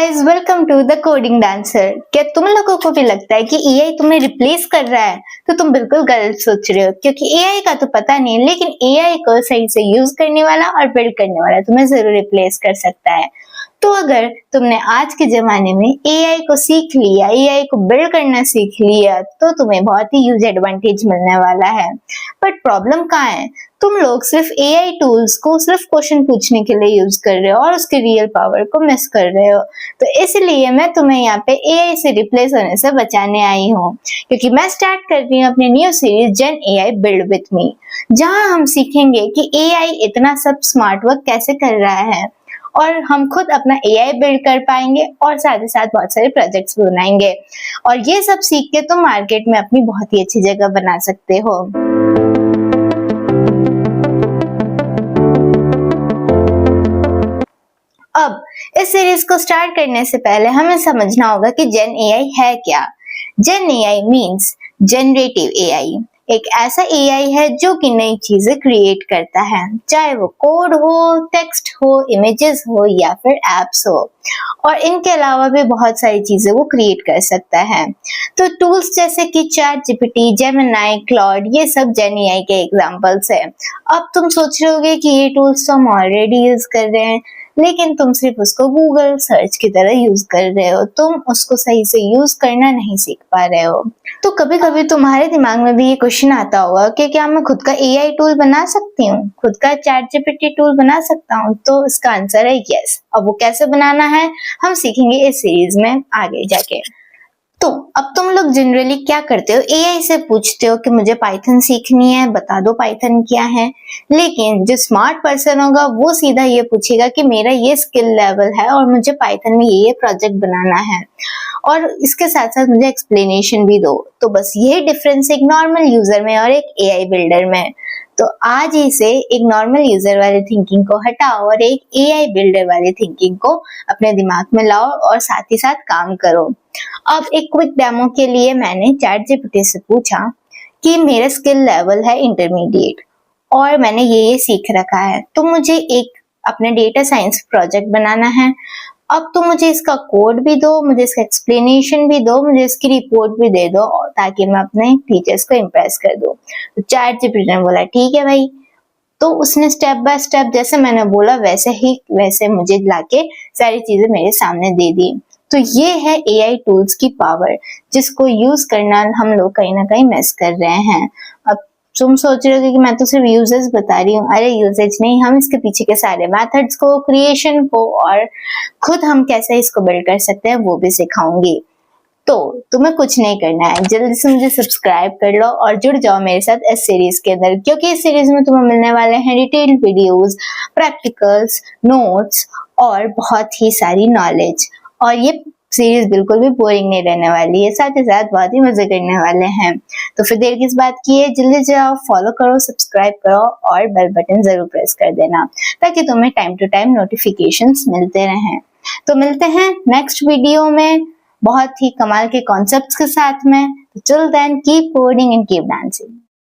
Guys, welcome to the coding dancer. क्या तुम लोगों को भी लगता है कि एआई तुम्हें रिप्लेस कर रहा है? तो तुम बिल्कुल गलत सोच रहे हो, क्योंकि एआई का तो पता नहीं, लेकिन एआई को सही से यूज करने वाला और बिल्ड करने वाला तुम्हें जरूर रिप्लेस कर सकता है। तो अगर तुमने आज के जमाने में एआई को सीख लिया, एआई को बिल्ड करना सीख लिया, तो तुम्हें बहुत ही यूज एडवांटेज मिलने वाला है। बट प्रॉब्लम कहाँ है? तुम लोग सिर्फ एआई टूल्स को सिर्फ क्वेश्चन पूछने के लिए यूज कर रहे हो और उसके रियल पावर को मिस कर रहे हो। तो इसलिए मैं तुम्हें यहाँ पे एआई से रिप्लेस होने से बचाने आई हूँ, क्योंकि मैं स्टार्ट कर रही हूँ अपनी new series gen AI build with me, जहाँ हम सीखेंगे कि एआई इतना सब स्मार्ट वर्क कैसे कर रहा है और हम खुद अपना एआई बिल्ड कर पाएंगे और साथ ही साथ बहुत सारे प्रोजेक्ट्स भी बनाएंगे। और ये सब सीख के तुम मार्केट में अपनी बहुत ही अच्छी जगह बना सकते हो। अब इस सीरीज को स्टार्ट करने से पहले हमें समझना होगा कि जेन एआई है क्या। जेन एआई मीन्स जनरेटिव एआई। एक ऐसा एआई है जो कि नई चीजें क्रिएट करता है, चाहे वो कोड हो, टेक्स्ट हो, इमेजेस हो या फिर एप्स हो, और इनके अलावा भी बहुत सारी चीजें वो क्रिएट कर सकता है। तो टूल्स जैसे कि चैट जीपीटी, जेमिनी, क्लॉड, ये सब जेन एआई के एग्जांपल्स है। अब तुम सोच रहे होगे कि ये टूल्स तो हम ऑलरेडी यूज कर रहे हैं, लेकिन तुम सिर्फ उसको गूगल सर्च की तरह यूज कर रहे हो, तुम उसको सही से यूज करना नहीं सीख पा रहे हो। तो कभी कभी तुम्हारे दिमाग में भी ये क्वेश्चन आता होगा कि क्या मैं खुद का एआई टूल बना सकती हूँ, खुद का चैट जीपीटी टूल बना सकता हूँ? तो इसका आंसर है यस। अब वो कैसे बनाना है हम सीखेंगे इस सीरीज में आगे जाके। तो अब तुम लोग जनरली क्या करते हो, एआई से पूछते हो कि मुझे पाइथन सीखनी है, बता दो पाइथन क्या है। लेकिन जो स्मार्ट पर्सन होगा वो सीधा ये पूछेगा कि मेरा ये स्किल लेवल है और मुझे पाइथन में ये प्रोजेक्ट बनाना है, और इसके साथ साथ मुझे एक्सप्लेनेशन भी दो। तो बस यही डिफरेंस एक नॉर्मल यूजर में और एक एआई बिल्डर में। तो आज ही से एक नॉर्मल यूजर वाली थिंकिंग को हटाओ और एक एआई बिल्डर वाली थिंकिंग को अपने दिमाग में लाओ और साथ ही साथ काम करो। अब एक क्विक डेमो के लिए मैंने चैट जीपीटी से पूछा कि मेरा स्किल लेवल है इंटरमीडिएट और मैंने ये सीख रखा है, तो मुझे एक अपने डेटा साइंस प्रोजेक्ट बनाना है। अब तो मुझे इसका कोड भी दो, मुझे इसका एक्सप्लेनेशन भी दो, मुझे इसकी रिपोर्ट भी दे दो, ताकि मैं अपने टीचर्स को इम्प्रेस कर दूं। तो चैट जीपीटी ने बोला ठीक है भाई। तो उसने स्टेप बाय स्टेप जैसे मैंने बोला वैसे मुझे लाके सारी चीजें मेरे सामने दे दी। तो ये है एआई टूल्स की पावर, जिसको यूज करना हम लोग कहीं ना कहीं मिस कर रहे हैं। अब तुम सोच रहे हो कि मैं तो सिर्फ यूजेस बता रही हूँ। अरे यूजेज नहीं, हम इसके पीछे के सारे मेथड्स को, क्रिएशन को और खुद हम कैसे इसको बिल्ड कर सकते हैं वो भी सिखाऊंगी। तो तुम्हें कुछ नहीं करना है, जल्दी से मुझे सब्सक्राइब कर लो और जुड़ जाओ मेरे साथ इस सीरीज के अंदर, क्योंकि इस सीरीज में तुम्हें मिलने वाले हैं डिटेल्ड वीडियोस, प्रैक्टिकल्स, नोट्स और बहुत ही सारी नॉलेज। और ये सीरीज बिल्कुल भी बोरिंग नहीं रहने वाली है, साथ ही साथ बहुत ही मजे करने वाले हैं। तो फिर देर किस बात की है, जल्दी जाओ, फॉलो करो, सब्सक्राइब करो और बेल बटन जरूर प्रेस कर देना, ताकि तुम्हें टाइम टू टाइम नोटिफिकेशंस मिलते रहें। तो मिलते हैं नेक्स्ट वीडियो में बहुत ही कमाल के कॉन्सेप्ट्स के साथ में। Till then keep coding and keep dancing.